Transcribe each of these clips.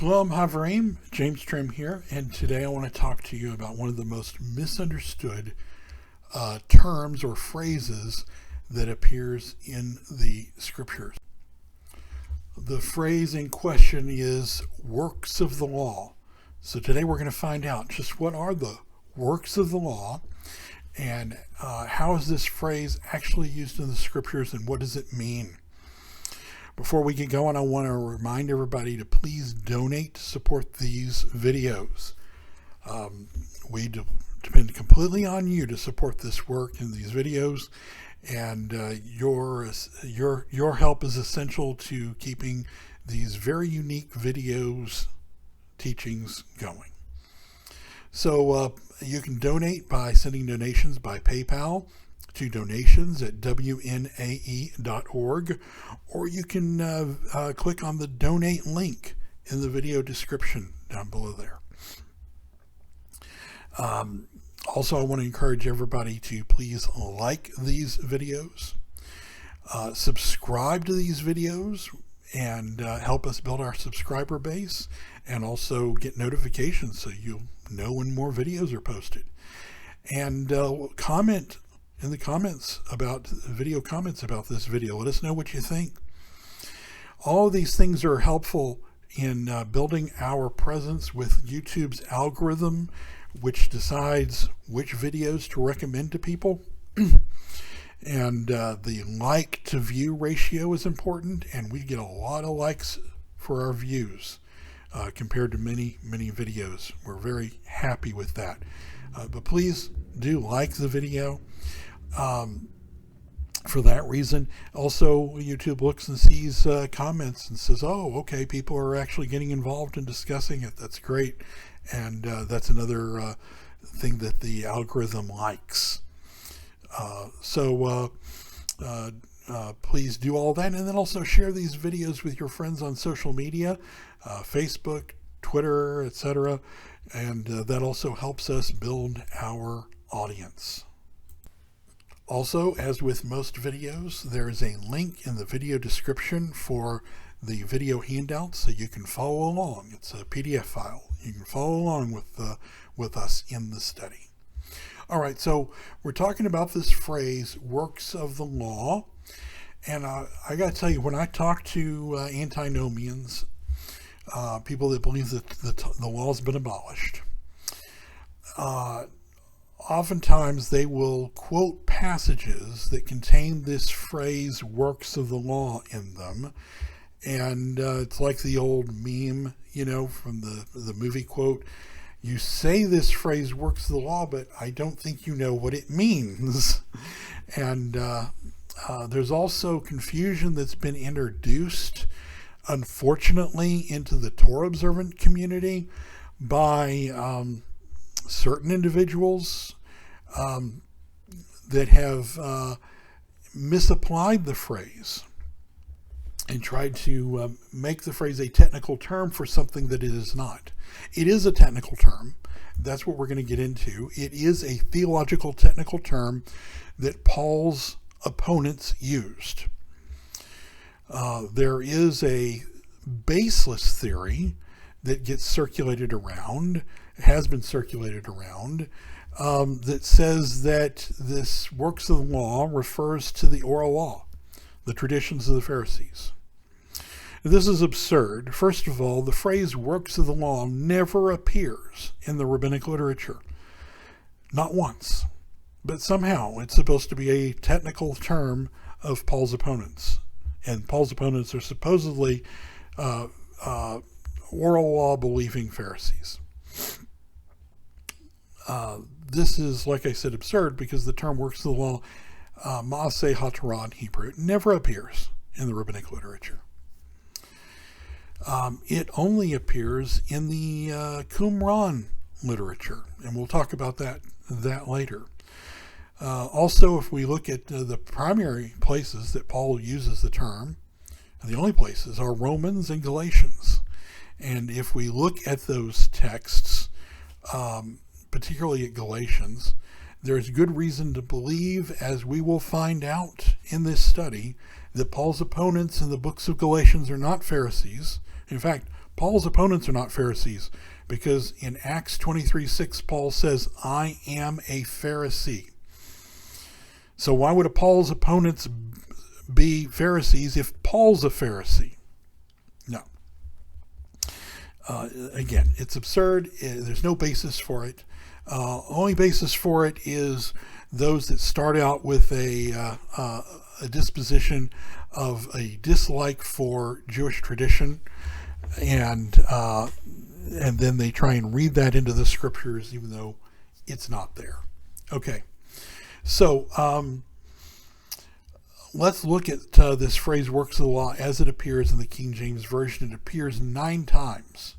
Shalom Havreim, James Trim here, and today I want to talk to you about one of the most misunderstood terms or phrases that appears in the scriptures. The phrase in question is works of the law. So today we're going to find out just what are the works of the law and how is this phrase actually used in the scriptures and what does it mean? Before we get going, I want to remind everybody to please donate to support these videos. We depend completely on you to support this work and these videos, and your help is essential to keeping these very unique videos, teachings going. So you can donate by sending donations by PayPal to donations at wnae.org, or you can click on the donate link in the video description down below there. Also, I want to encourage everybody to please like these videos, subscribe to these videos, and help us build our subscriber base, and also get notifications so you'll know when more videos are posted. And comment in the comments about video comments about this video. Let us know what you think. All of these things are helpful in building our presence with YouTube's algorithm, which decides which videos to recommend to people. And the like to view ratio is important, and we get a lot of likes for our views compared to many videos. We're very happy with that. But please do like the video. For that reason. Also, YouTube looks and sees comments and says, oh, okay, people are actually getting involved in discussing it. That's great. And that's another thing that the algorithm likes. So please do all that, and then also share these videos with your friends on social media, Facebook, Twitter, etc. And that also helps us build our audience. Also, as with most videos, there is a link in the video description for the video handout so you can follow along. It's a PDF file. You can follow along with us in the study. All right, so we're talking about this phrase, works of the law. And I got to tell you, when I talk to antinomians, people that believe that the law has been abolished, oftentimes they will quote passages that contain this phrase, works of the law, in them. And it's like the old meme, from the movie quote, you say this phrase, works of the law, but I don't think you know what it means. And there's also confusion that's been introduced, unfortunately, into the Torah observant community by certain individuals that have misapplied the phrase and tried to make the phrase a technical term for something that it is not. It is a technical term. That's what we're going to get into. It is a theological technical term that Paul's opponents used. There is a baseless theory that gets circulated around, has been circulated around, that says that this works of the law refers to the oral law, the traditions of the Pharisees. This is absurd. First of all, the phrase works of the law never appears in the rabbinic literature. Not once. But somehow it's supposed to be a technical term of Paul's opponents. And Paul's opponents are supposedly oral law believing Pharisees. This is, like I said, absurd because the term works of the law, Maaseh HaTorah in Hebrew, never appears in the rabbinic literature. It only appears in the Qumran literature, and we'll talk about that later. Also, if we look at the primary places that Paul uses the term, the only places are Romans and Galatians. And if we look at those texts, particularly at Galatians, there's good reason to believe, as we will find out in this study, that Paul's opponents in the books of Galatians are not Pharisees. In fact, Paul's opponents are not Pharisees, because in Acts 23:6, Paul says, I am a Pharisee. So why would Paul's opponents be Pharisees if Paul's a Pharisee? No. Again, it's absurd. There's no basis for it. Only basis for it is those that start out with a disposition of a dislike for Jewish tradition, and then they try and read that into the scriptures, even though it's not there. Okay, so let's look at this phrase "works of the law" as it appears in the King James Version. It appears 9 times,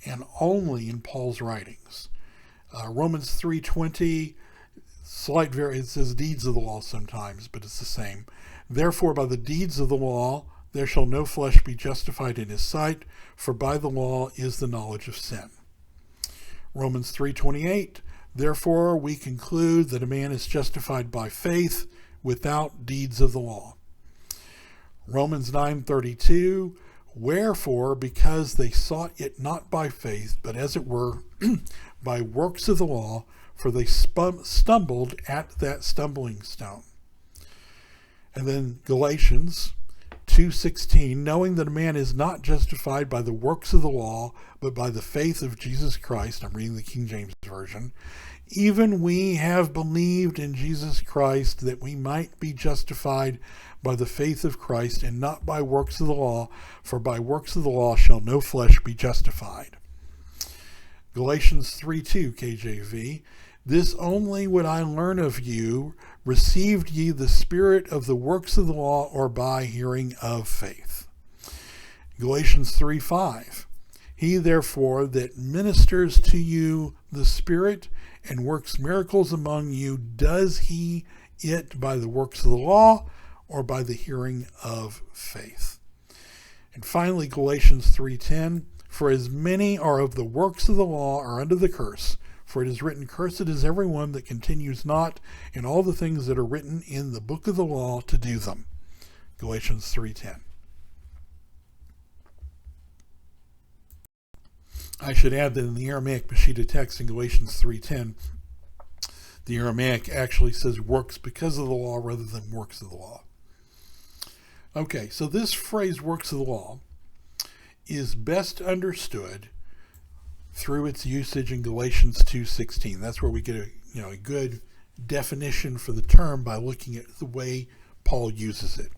and only in Paul's writings. Romans 3:20, slight variance, it says deeds of the law sometimes, but it's the same. Therefore, by the deeds of the law, there shall no flesh be justified in his sight, for by the law is the knowledge of sin. Romans 3:28, therefore we conclude that a man is justified by faith without deeds of the law. Romans 9:32, wherefore, because they sought it not by faith, but as it were by works of the law, for they stumbled at that stumbling stone. And then Galatians 2:16, knowing that a man is not justified by the works of the law, but by the faith of Jesus Christ. I'm reading the King James Version. Even we have believed in Jesus Christ, that we might be justified by the faith of Christ, and not by works of the law, for by works of the law shall no flesh be justified. Galatians 3:2 KJV, this only would I learn of you, received ye the spirit of the works of the law, or by hearing of faith? Galatians 3:5, he therefore that ministers to you the Spirit and works miracles among you, does he it by the works of the law, or by the hearing of faith? And finally, Galatians 3:10, for as many are of the works of the law are under the curse, for it is written, cursed is everyone that continues not in all the things that are written in the book of the law to do them. Galatians 3:10. I should add that in the Aramaic Peshitta text in Galatians 3:10, the Aramaic actually says works because of the law rather than works of the law. Okay, so this phrase works of the law is best understood through its usage in Galatians 2:16. That's where we get a good definition for the term by looking at the way Paul uses it.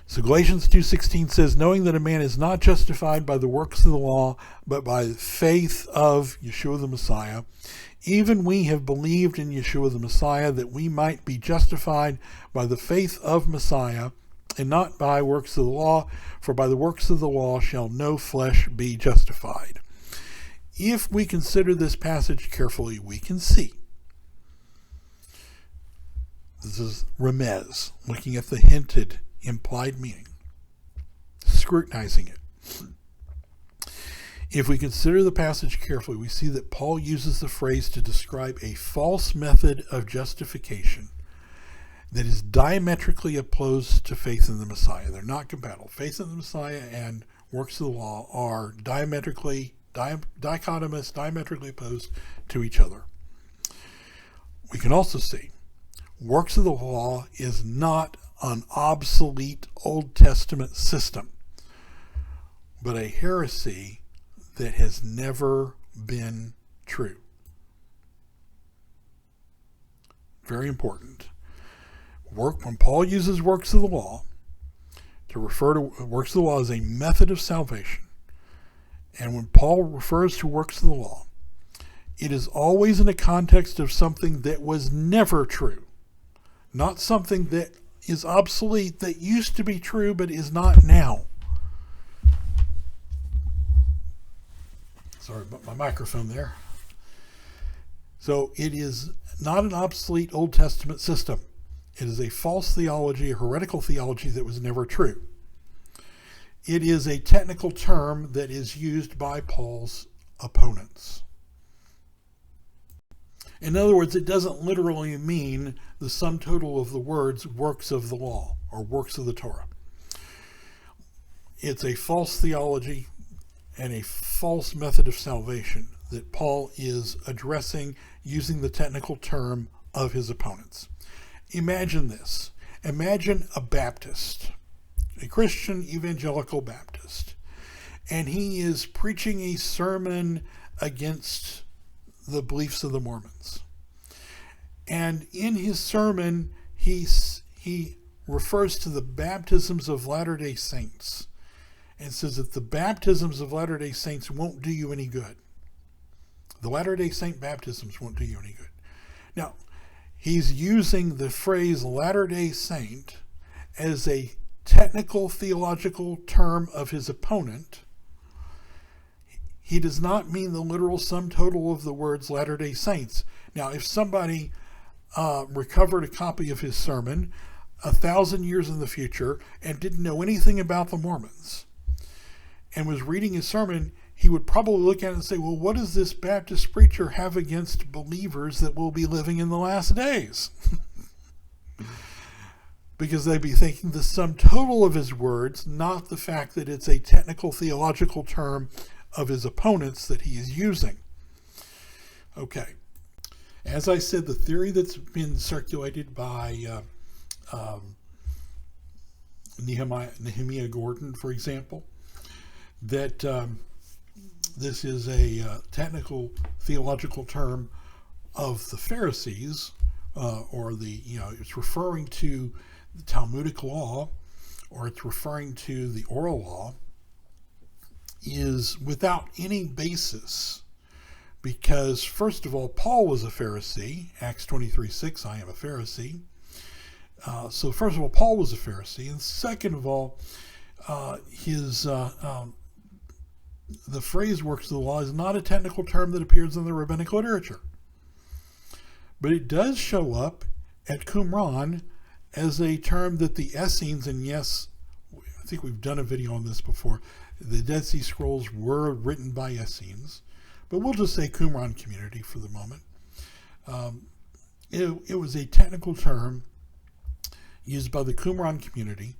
So Galatians 2:16 says, knowing that a man is not justified by the works of the law, but by the faith of Yeshua the Messiah, even we have believed in Yeshua the Messiah, that we might be justified by the faith of Messiah, and not by works of the law, for by the works of the law shall no flesh be justified. If we consider this passage carefully, we can see. This is remez, looking at the hinted, implied meaning, scrutinizing it. If we consider the passage carefully, we see that Paul uses the phrase to describe a false method of justification that is diametrically opposed to faith in the Messiah. They're not compatible. Faith in the Messiah and works of the law are dichotomous, diametrically opposed to each other. We can also see works of the law is not an obsolete Old Testament system, but a heresy that has never been true. Very important. When Paul uses works of the law to refer to works of the law as a method of salvation, and when Paul refers to works of the law, it is always in the context of something that was never true, not something that is obsolete, that used to be true but is not now. Sorry about my microphone there. So it is not an obsolete Old Testament system. It is a false theology, a heretical theology that was never true. It is a technical term that is used by Paul's opponents. In other words, it doesn't literally mean the sum total of the words works of the law or works of the Torah. It's a false theology and a false method of salvation that Paul is addressing using the technical term of his opponents. Imagine this. Imagine a Baptist, a Christian evangelical Baptist, and he is preaching a sermon against the beliefs of the Mormons. And in his sermon, he refers to the baptisms of Latter-day Saints and says that the baptisms of Latter-day Saints won't do you any good. The Latter-day Saint baptisms won't do you any good. Now, he's using the phrase Latter-day Saint as a technical theological term of his opponent. He does not mean the literal sum total of the words Latter-day Saints. Now, if somebody recovered a copy of his sermon 1,000 years in the future and didn't know anything about the Mormons and was reading his sermon, he would probably look at it and say, well, what does this Baptist preacher have against believers that will be living in the last days? Because they'd be thinking the sum total of his words, not the fact that it's a technical theological term of his opponents that he is using. Okay. As I said, the theory that's been circulated by Nehemiah Gordon, for example, that this is a technical theological term of the Pharisees, or it's referring to the Talmudic law, or it's referring to the oral law, is without any basis. Because, first of all, Paul was a Pharisee. Acts 23:6, I am a Pharisee. So, first of all, Paul was a Pharisee. And second of all, the phrase works of the law is not a technical term that appears in the rabbinic literature. But it does show up at Qumran as a term that the Essenes, and yes, I think we've done a video on this before, the Dead Sea Scrolls were written by Essenes. But we'll just say Qumran community for the moment. It was a technical term used by the Qumran community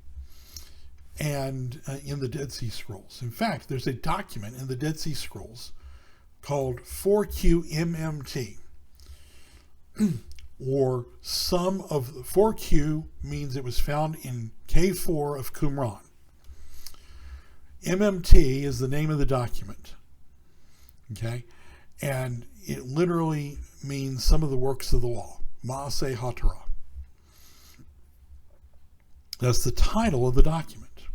and in the Dead Sea Scrolls. In fact, there's a document in the Dead Sea Scrolls called 4QMMT, or sum of 4Q means it was found in K4 of Qumran. MMT is the name of the document. Okay, and it literally means some of the works of the law, Maaseh HaTorah. That's the title of the document.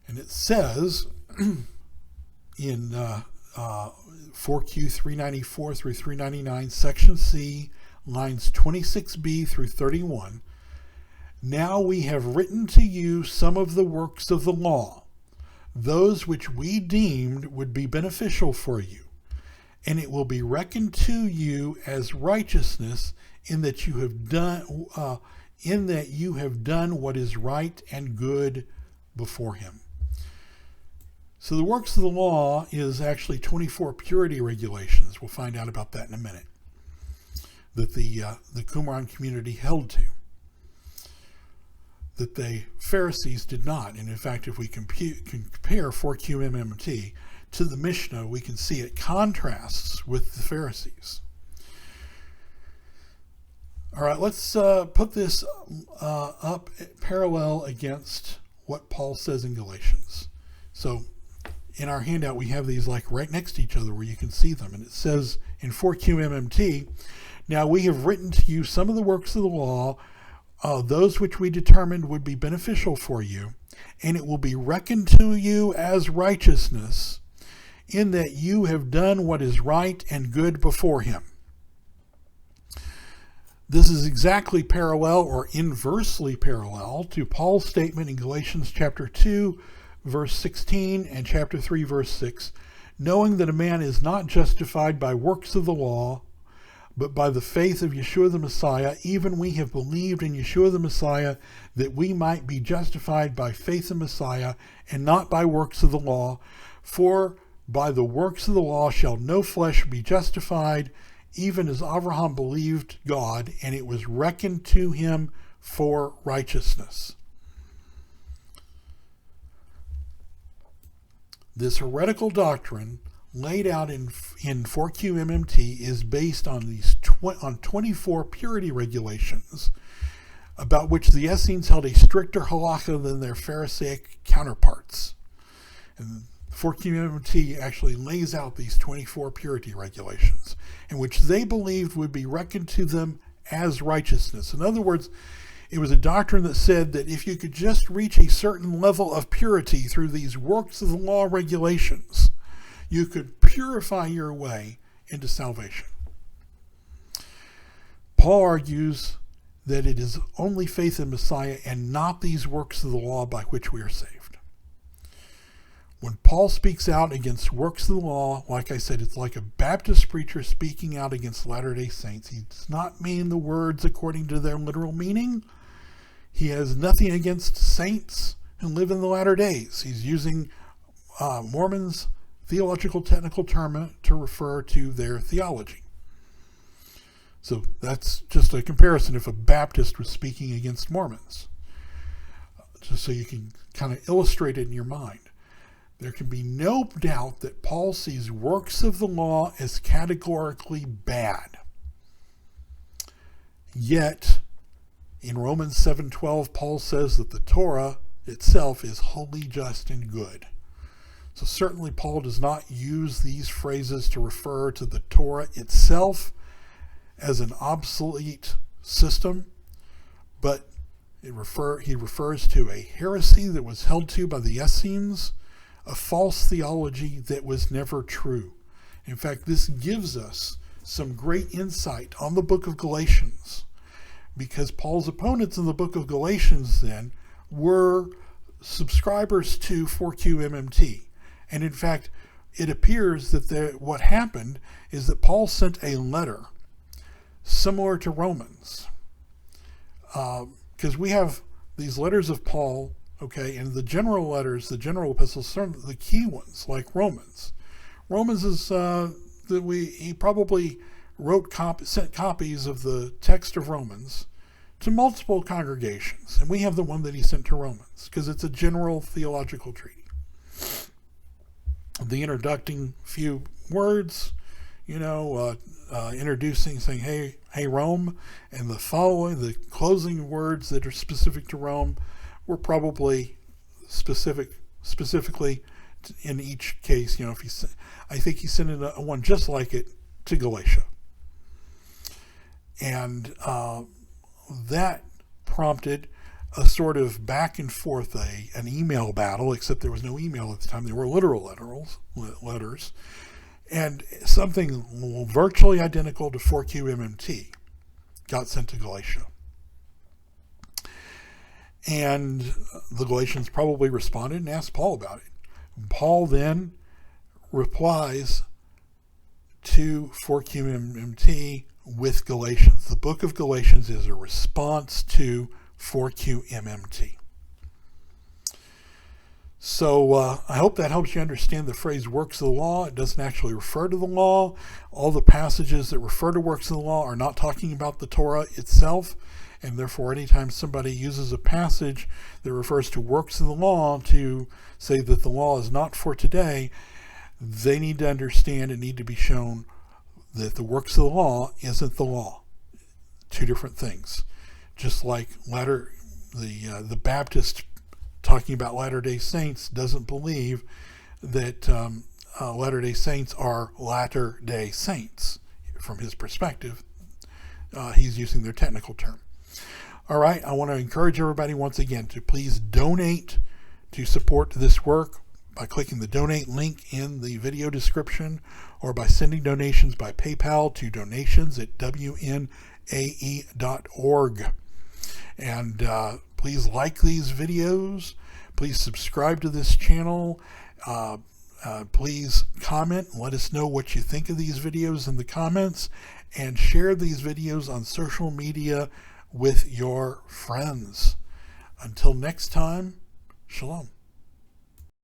And it says in 4Q 394 through 399, Section C, lines 26b through 31, now we have written to you some of the works of the law, those which we deemed would be beneficial for you, and it will be reckoned to you as righteousness in that you have done what is right and good before him. So the works of the law is actually 24 purity regulations. We'll find out about that in a minute, that the Qumran community held to, that the Pharisees did not. And in fact, if we compare 4QMMT to the Mishnah, we can see it contrasts with the Pharisees. All right, let's put this up parallel against what Paul says in Galatians. So in our handout, we have these like right next to each other where you can see them. And it says in 4QMMT, now we have written to you some of the works of the law, those which we determined would be beneficial for you, and it will be reckoned to you as righteousness in that you have done what is right and good before him. This is exactly parallel or inversely parallel to Paul's statement in Galatians chapter 2, verse 16 and chapter 3, verse 6, knowing that a man is not justified by works of the law, but by the faith of Yeshua the Messiah. Even we have believed in Yeshua the Messiah, that we might be justified by faith in Messiah, and not by works of the law. For by the works of the law shall no flesh be justified, even as Abraham believed God, and it was reckoned to him for righteousness. This heretical doctrine laid out in 4QMMT is based on on 24 purity regulations, about which the Essenes held a stricter halakha than their Pharisaic counterparts. And 4QMMT actually lays out these 24 purity regulations, in which they believed would be reckoned to them as righteousness. In other words, it was a doctrine that said that if you could just reach a certain level of purity through these works of the law regulations, you could purify your way into salvation. Paul argues that it is only faith in Messiah and not these works of the law by which we are saved. When Paul speaks out against works of the law, like I said, it's like a Baptist preacher speaking out against Latter-day Saints. He does not mean the words according to their literal meaning. He has nothing against saints who live in the latter days. He's using Mormons' theological technical term to refer to their theology. So that's just a comparison if a Baptist was speaking against Mormons. Just so you can kind of illustrate it in your mind. There can be no doubt that Paul sees works of the law as categorically bad. Yet, in Romans 7:12, Paul says that the Torah itself is holy, just, and good. So certainly Paul does not use these phrases to refer to the Torah itself as an obsolete system, but he refers to a heresy that was held to by the Essenes, a false theology that was never true. In fact, this gives us some great insight on the book of Galatians, because Paul's opponents in the book of Galatians then were subscribers to 4QMMT. And in fact, it appears that what happened is that Paul sent a letter similar to Romans. Because we have these letters of Paul, okay, and the general letters, the general epistles, some of the key ones, like Romans. Romans is he probably sent copies of the text of Romans to multiple congregations, and we have the one that he sent to Romans because it's a general theological treaty. The introducing few words, introducing, saying, hey Rome, and the closing words that are specific to Rome were probably specifically in each case. I think he sent in a one just like it to Galatia. And that prompted a sort of back and forth, an email battle, except there was no email at the time. There were literal letters, and something virtually identical to 4QMMT got sent to Galatia. And the Galatians probably responded and asked Paul about it. Paul then replies to 4QMMT with Galatians. The book of Galatians is a response to 4QMMT. So I hope that helps you understand the phrase works of the law. It doesn't actually refer to the law. All the passages that refer to works of the law are not talking about the Torah itself, and therefore anytime somebody uses a passage that refers to works of the law to say that the law is not for today, they need to understand and need to be shown that the works of the law isn't the law. Two different things. Just like the Baptist talking about Latter-day Saints doesn't believe that Latter-day Saints are Latter-day Saints. From his perspective, he's using their technical term. All right, I want to encourage everybody once again to please donate to support this work by clicking the donate link in the video description, or by sending donations by PayPal to donations@wnae.org. And please like these videos. Please subscribe to this channel. Please comment and let us know what you think of these videos in the comments. And share these videos on social media with your friends. Until next time, shalom.